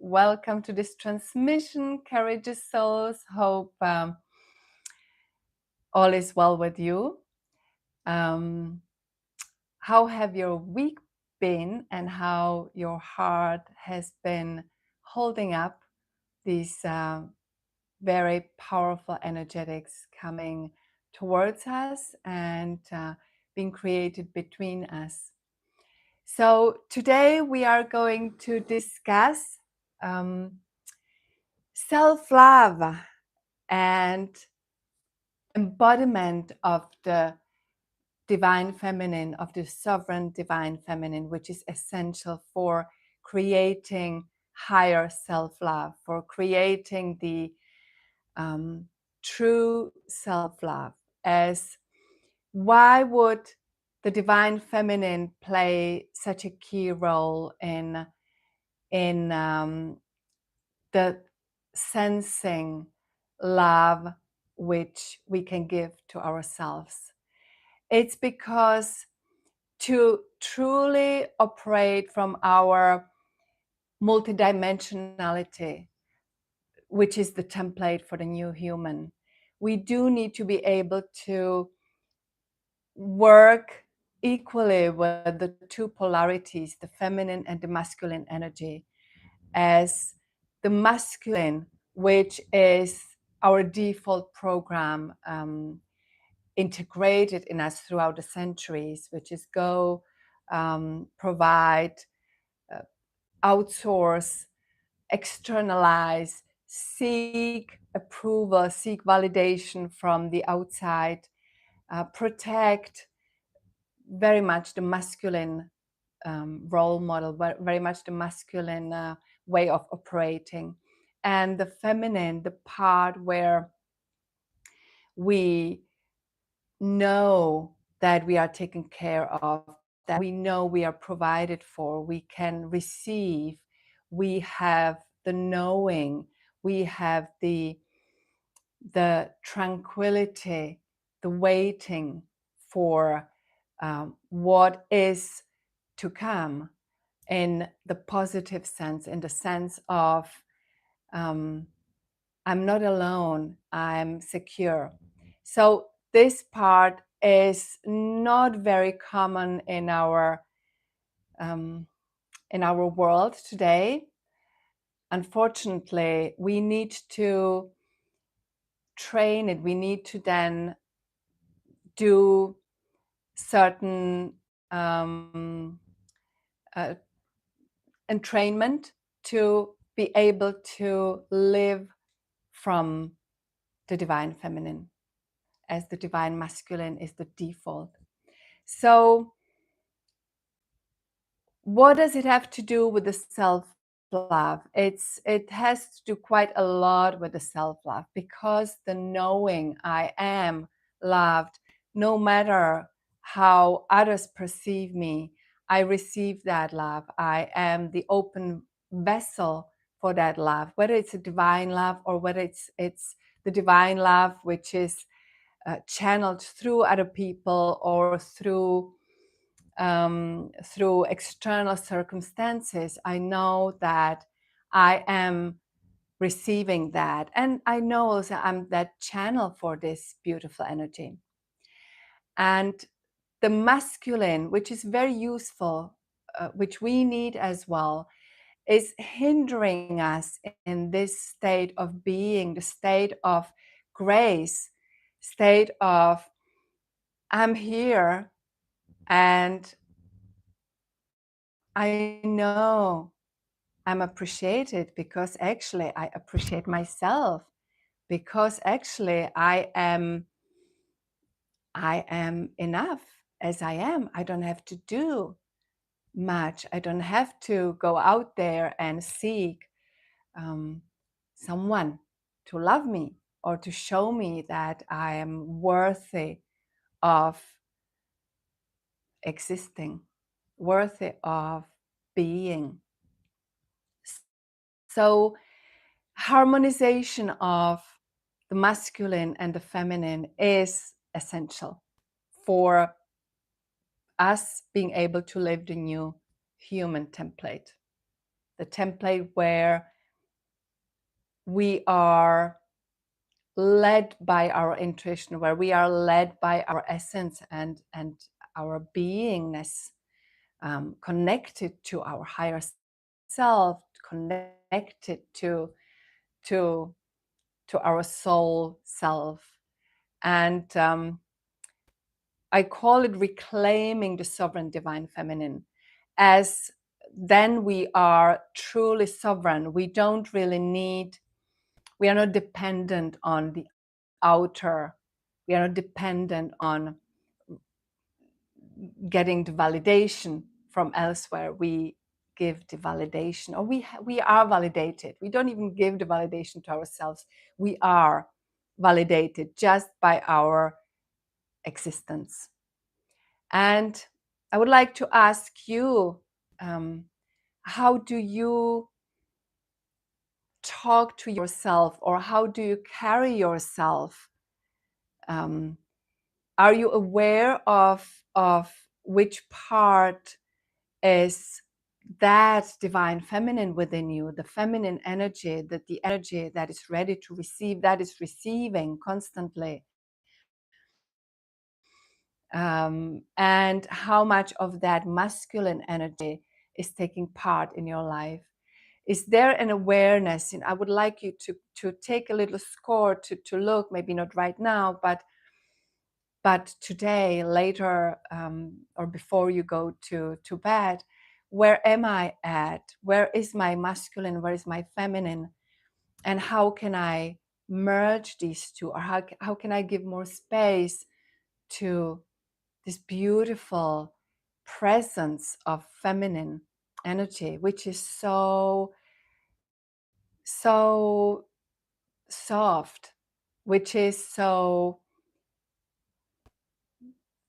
Welcome to this transmission, courageous souls. Hope all is well with you. How have your week been, and how your heart has been holding up these very powerful energetics coming towards us and being created between us? So today we are going to discuss self-love and embodiment of the divine feminine, of the sovereign divine feminine, which is essential for creating higher self-love, for creating the true self-love. As why would the divine feminine play such a key role in the sensing love which we can give to ourselves? It's because to truly operate from our multidimensionality, which is the template for the new human, we do need to be able to work equally with the two polarities, the feminine and the masculine energy, as the masculine, which is our default program, integrated in us throughout the centuries, which is go, provide, outsource, externalize, seek approval, seek validation from the outside, protect, very much the masculine role model, very much the masculine way of operating. And the feminine, the part where we know that we are taken care of, that we know we are provided for, we can receive, we have the knowing, we have the tranquility, the waiting for what is to come, in the positive sense, in the sense of I'm not alone, I'm secure. So this part is not very common in our world today. Unfortunately, we need to train it. We need to then do certain entrainment to be able to live from the divine feminine, as the divine masculine is the default. So what does it have to do with the self-love? It has to do quite a lot with the self-love, because the knowing I am loved, no matter how others perceive me, I receive that love. I am the open vessel for that love, whether it's a divine love or whether it's the divine love which is channeled through other people or through external circumstances. I know that I am receiving that, and I know also I'm that channel for this beautiful energy. And the masculine, which is very useful, which we need as well, is hindering us in this state of being, the state of grace, state of I'm here and I know I'm appreciated, because actually I appreciate myself, because actually I am enough as I am. I don't have to do much. I don't have to go out there and seek someone to love me or to show me that I am worthy of existing, worthy of being. So harmonization of the masculine and the feminine is essential for us being able to live the new human template, the template where we are led by our intuition, where we are led by our essence and our beingness, connected to our higher self, connected to our soul self. And I call it reclaiming the sovereign divine feminine, as then we are truly sovereign. We don't really need, we are not dependent on the outer, we are not dependent on getting the validation from elsewhere. We give the validation, or we are validated. We don't even give the validation to ourselves. We are validated just by our existence. And I would like to ask you, how do you talk to yourself, or how do you carry yourself? Are you aware of which part is that divine feminine within you, the feminine energy, that the energy that is ready to receive, that is receiving constantly? And how much of that masculine energy is taking part in your life? Is there an awareness? And I would like you to take a little score, to look, maybe not right now, but today, later, or before you go to bed, where am I at? Where is my masculine? Where is my feminine? And how can I merge these two? Or how can I give more space to this beautiful presence of feminine energy, which is so soft, which is so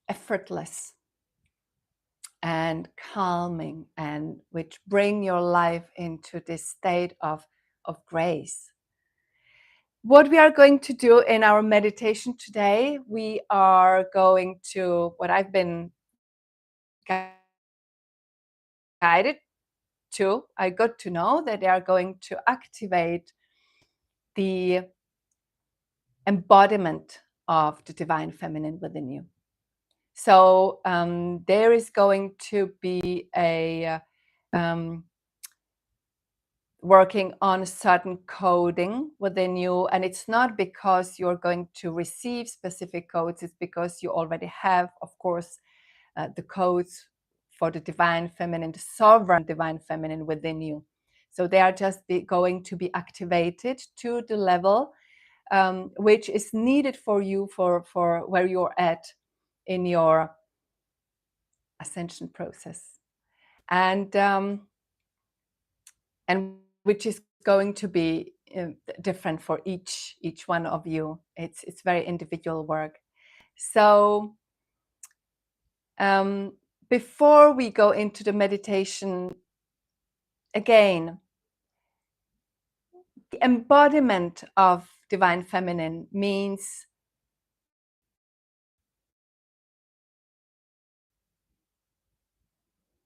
effortless and calming, and which bring your life into this state of grace. What we are going to do in our meditation today, we are going to, what I've been guided to, I got to know that they are going to activate the embodiment of the divine feminine within you. So there is going to be a working on certain coding within you, and it's not because you're going to receive specific codes, it's because you already have, of course, the codes for the divine feminine, the sovereign divine feminine within you. So they are just going to be activated to the level which is needed for you, for where you're at in your ascension process, and which is going to be different for each one of you. It's very individual work. So before we go into the meditation, again, the embodiment of divine feminine means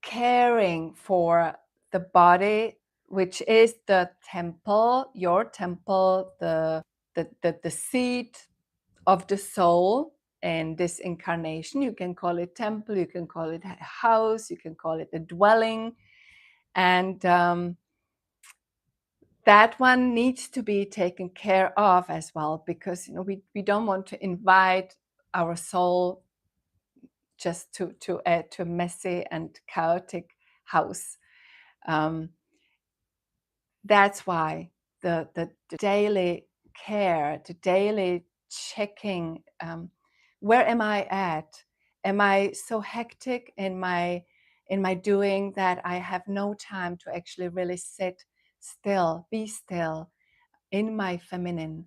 caring for the body, which is the temple, your temple, the seat of the soul in this incarnation. You can call it temple, you can call it a house, you can call it a dwelling, and that one needs to be taken care of as well, because we don't want to invite our soul just to a messy and chaotic house. That's why the daily care, the daily checking, where am I at? Am I so hectic in my doing that I have no time to actually really sit still, be still in my feminine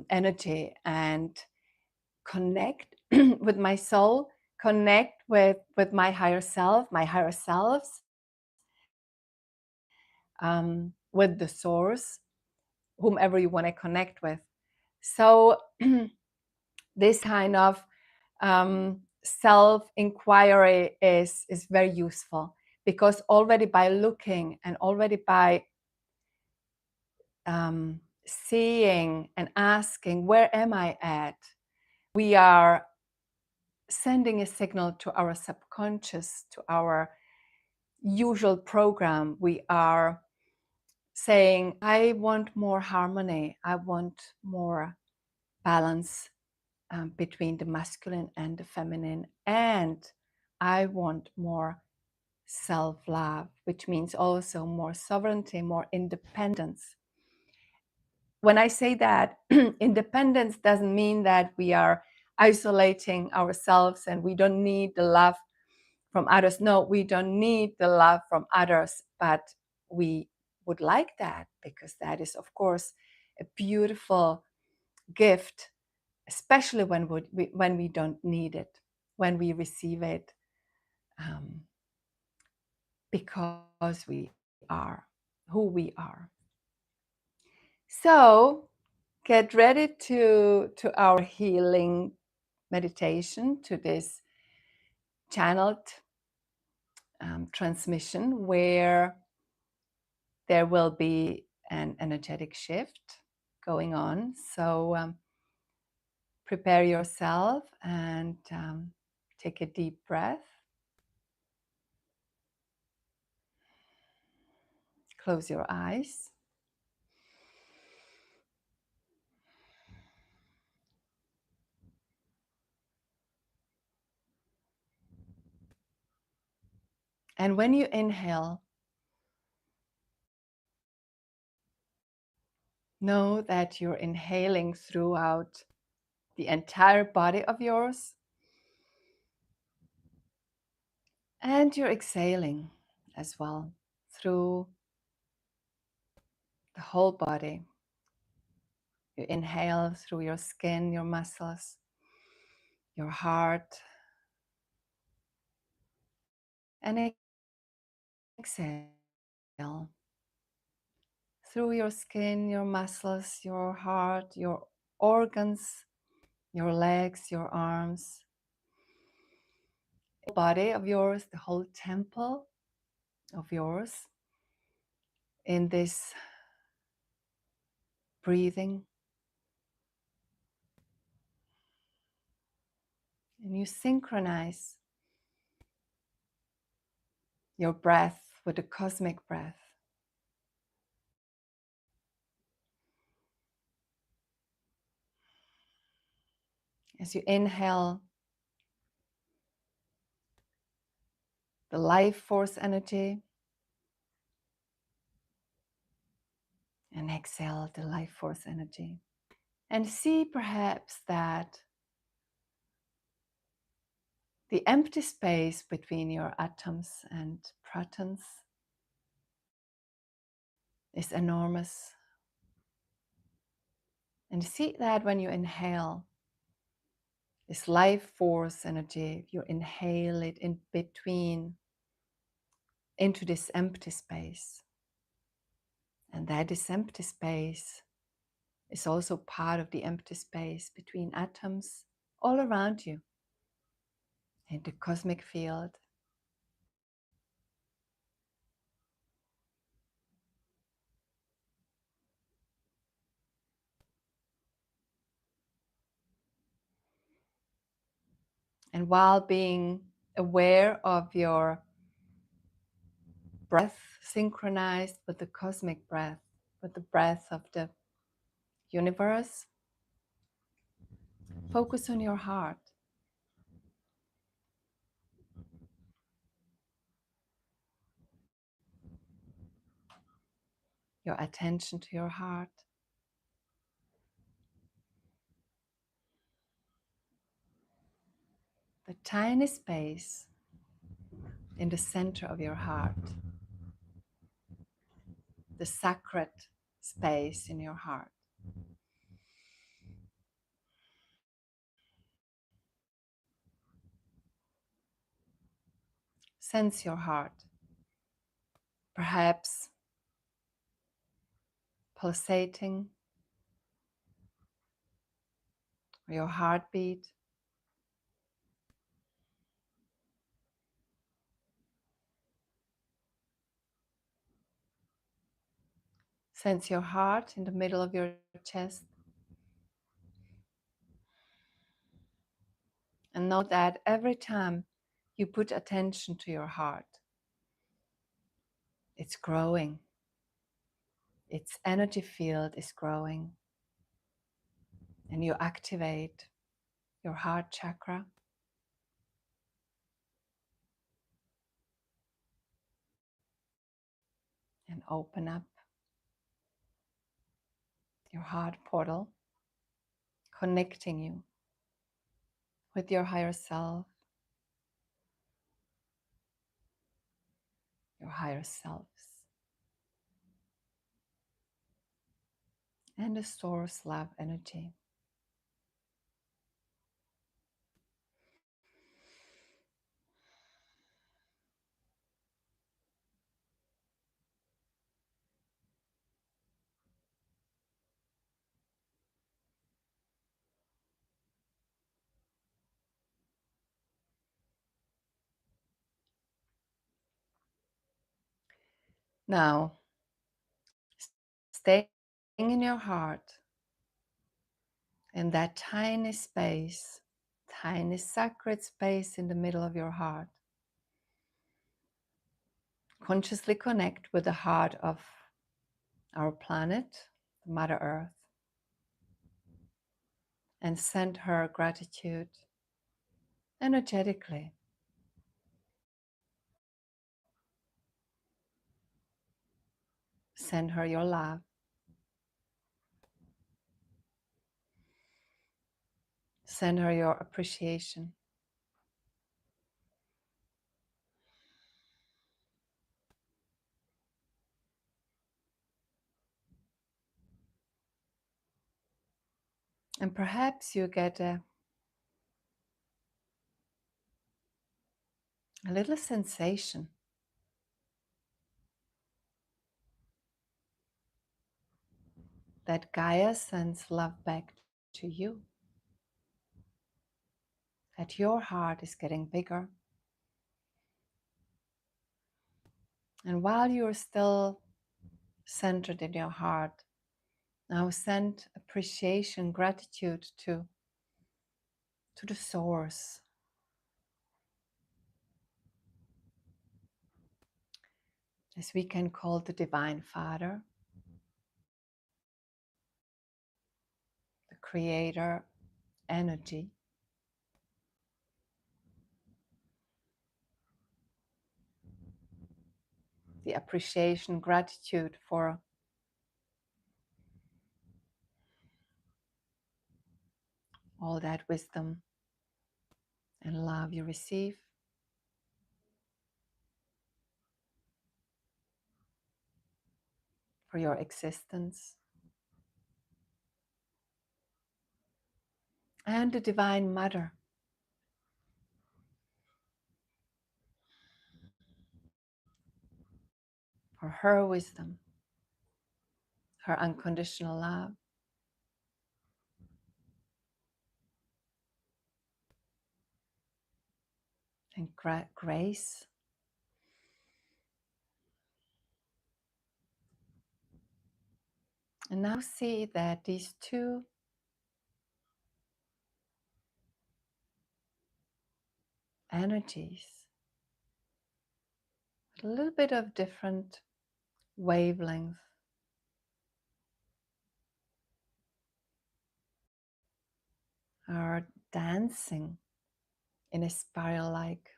energy, and connect with my soul, connect with my higher self, my higher selves, with the source, whomever you want to connect with. So this kind of self-inquiry is very useful, because already by looking and already by seeing and asking, where am I at? We are sending a signal to our subconscious, to our usual program. We are saying, I want more harmony, I want more balance between the masculine and the feminine, and I want more self-love, which means also more sovereignty, more independence. When I say that, independence doesn't mean that we are isolating ourselves and we don't need the love from others. No, we don't need the love from others, but we would like that, because that is, of course, a beautiful gift, especially when we don't need it, when we receive it, because we are who we are. So get ready to our healing meditation, to this channeled transmission, where there will be an energetic shift going on. So prepare yourself and take a deep breath. Close your eyes. And when you inhale, know that you're inhaling throughout the entire body of yours, and you're exhaling as well through the whole body. You inhale through your skin, your muscles, your heart, and exhale through your skin, your muscles, your heart, your organs, your legs, your arms, the body of yours, the whole temple of yours, in this breathing. And you synchronize your breath with the cosmic breath. As you inhale the life force energy, and exhale the life force energy. And see perhaps that the empty space between your atoms and protons is enormous. And see that when you inhale this life force energy, you inhale it in between into this empty space. And that this empty space is also part of the empty space between atoms all around you in the cosmic field. And while being aware of your breath synchronized with the cosmic breath, with the breath of the universe, focus on your heart. Your attention to your heart. The tiny space in the center of your heart. The sacred space in your heart. Sense your heart. Perhaps pulsating, or your heartbeat. Sense your heart in the middle of your chest. And know that every time you put attention to your heart, it's growing. Its energy field is growing. And you activate your heart chakra. And open up your heart portal, connecting you with your higher self, your higher selves, and the source love energy. Now, staying in your heart, in that tiny space, tiny sacred space in the middle of your heart, consciously connect with the heart of our planet, Mother Earth, and send her gratitude energetically. Send her your love. Send her your appreciation. And perhaps you get a little sensation that Gaia sends love back to you, that your heart is getting bigger. And while you're still centered in your heart, now send appreciation, gratitude to the source, as we can call the Divine Father, the Creator energy. The appreciation, gratitude for all that wisdom and love you receive. For your existence. And the Divine Mother, for her wisdom, her unconditional love, and grace. And now see that these two energies, a little bit of different wavelength, are dancing in a spiral-like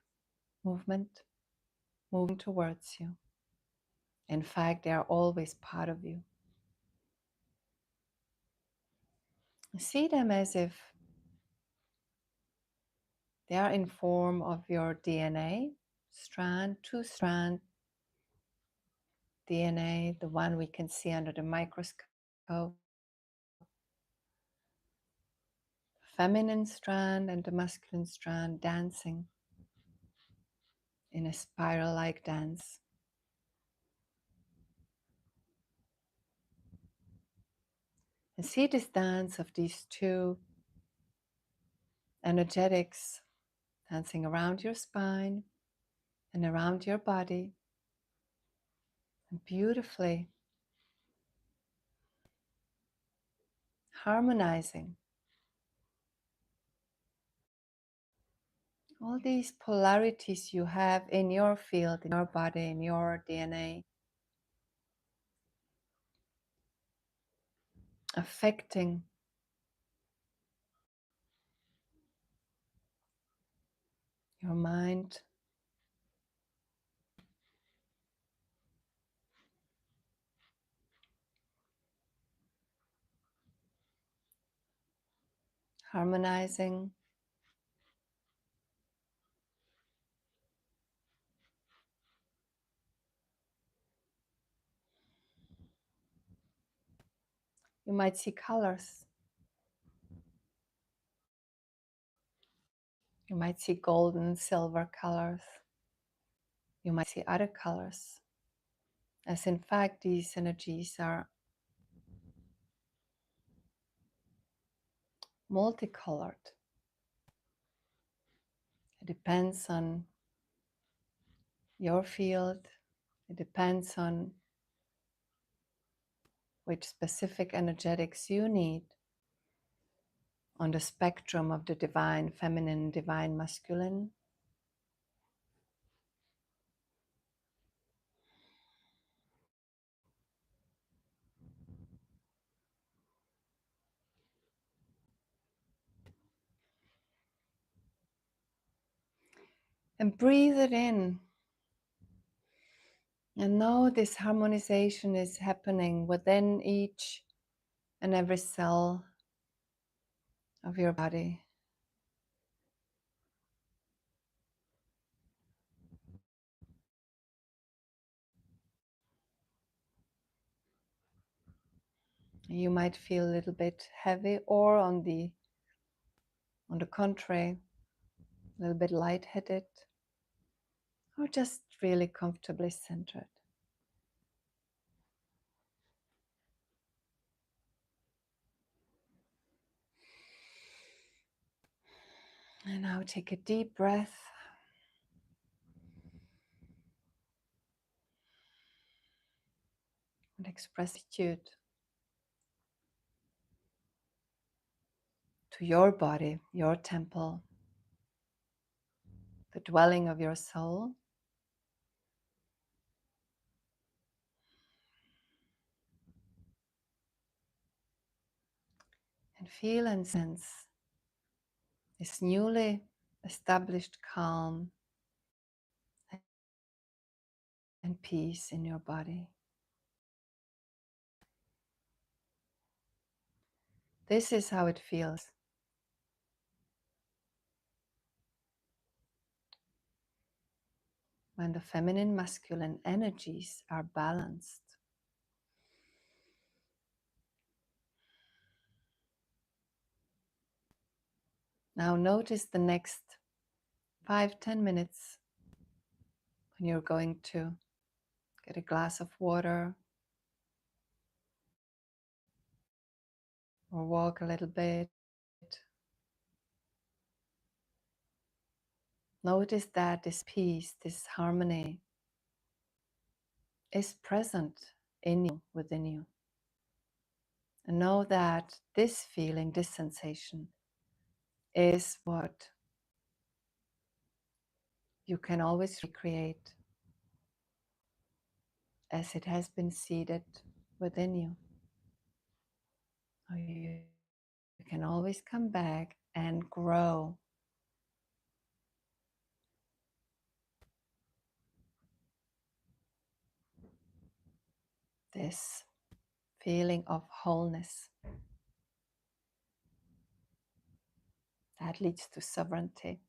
movement, moving towards you. In fact, they are always part of you. See them as if they are in form of your DNA strand, two-strand DNA, the one we can see under the microscope, feminine strand and the masculine strand dancing in a spiral-like dance. And see this dance of these two energetics dancing around your spine and around your body, and beautifully harmonizing all these polarities you have in your field, in your body, in your DNA, affecting your mind, harmonizing you might see colors. You might see golden, silver colors. You might see other colors. As in fact, these energies are multicolored. It depends on your field. It depends on which specific energetics you need on the spectrum of the divine feminine, divine masculine. And breathe it in. And know this harmonization is happening within each and every cell of your body. You might feel a little bit heavy, or on the contrary, a little bit lightheaded, or just really comfortably centered. And now take a deep breath. And express gratitude to your body, your temple, the dwelling of your soul. And feel and sense this newly established calm and peace in your body. This is how it feels when the feminine masculine energies are balanced. Now notice the next 5-10 minutes when you're going to get a glass of water or walk a little bit. Notice that this peace, this harmony is present in you, within you. And know that this feeling, this sensation is what you can always recreate as it has been seated within you. Or you can always come back and grow this feeling of wholeness that leads to sovereignty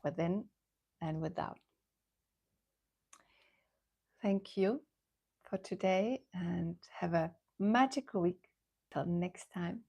within and without. Thank you for today and have a magical week. Till next time.